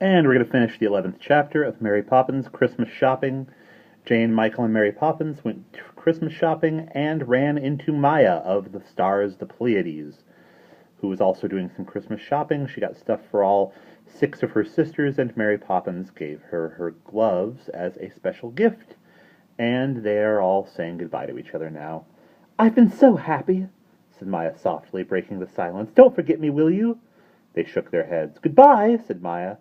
And we're going to finish the 11th chapter of Mary Poppins Christmas Shopping. Jane, Michael, and Mary Poppins went Christmas shopping and ran into Maya of the Stars, the Pleiades, who was also doing some Christmas shopping. She got stuff for all 6 of her sisters, and Mary Poppins gave her her gloves as a special gift. And they are all saying goodbye to each other now. "I've been so happy," said Maya softly, breaking the silence. "Don't forget me, will you?" They shook their heads. "Goodbye," said Maya.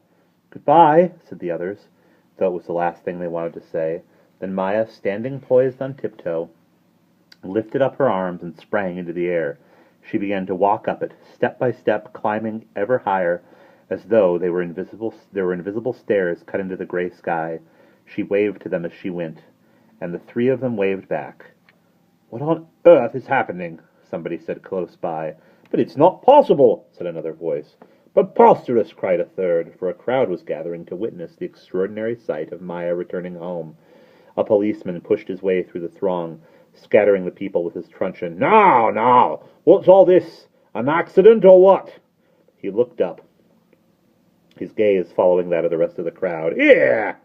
"Goodbye," said the others, though it was the last thing they wanted to say. Then Maya, standing poised on tiptoe, lifted up her arms and sprang into the air. She began to walk up it, step by step, climbing ever higher, as though there were invisible stairs cut into the gray sky. She waved to them as she went, and the 3 of them waved back. "What on earth is happening?" somebody said close by. "But it's not possible," said another voice. "Preposterous," cried a third, for a crowd was gathering to witness the extraordinary sight of Maya returning home. A policeman pushed his way through the throng, scattering the people with his truncheon. Now, what's all this? An accident or what?" He looked up, his gaze following that of the rest of the crowd. "Here!"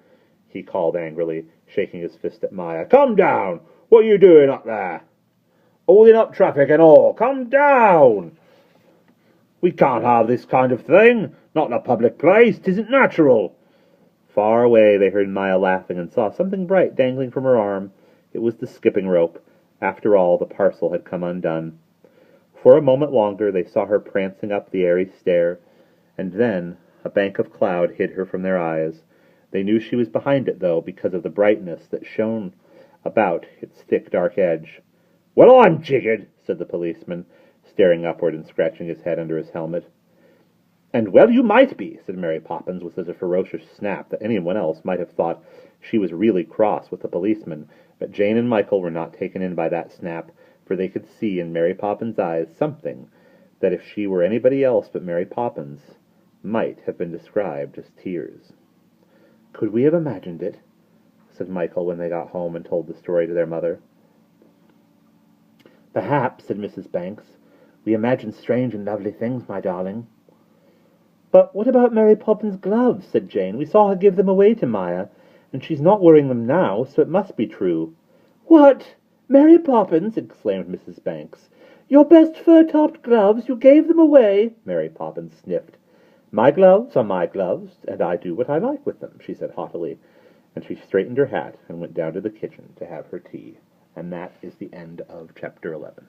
he called angrily, shaking his fist at Maya. "Come down! What are you doing up there? Holding up traffic and all! Come down! We can't have this kind of thing. Not in a public place. 'Tisn't natural." Far away they heard Maya laughing and saw something bright dangling from her arm. It was the skipping rope. After all, the parcel had come undone. For a moment longer they saw her prancing up the airy stair, and then a bank of cloud hid her from their eyes. They knew she was behind it, though, because of the brightness that shone about its thick, dark edge. "Well, I'm jiggered," said the policeman, staring upward and scratching his head under his helmet. "And well you might be," said Mary Poppins, with such a ferocious snap that anyone else might have thought she was really cross with the policeman. But Jane and Michael were not taken in by that snap, for they could see in Mary Poppins' eyes something that, if she were anybody else but Mary Poppins, might have been described as tears. "Could we have imagined it?" said Michael when they got home and told the story to their mother. "Perhaps," said Mrs. Banks. "We imagine strange and lovely things, my darling." "But what about Mary Poppins' gloves?" said Jane. "We saw her give them away to Maya, and she's not wearing them now, so it must be true." "What? Mary Poppins!" exclaimed Mrs. Banks. "Your best fur-topped gloves? You gave them away?" Mary Poppins sniffed. "My gloves are my gloves, and I do what I like with them," she said haughtily, and she straightened her hat and went down to the kitchen to have her tea. And that is the end of Chapter 11.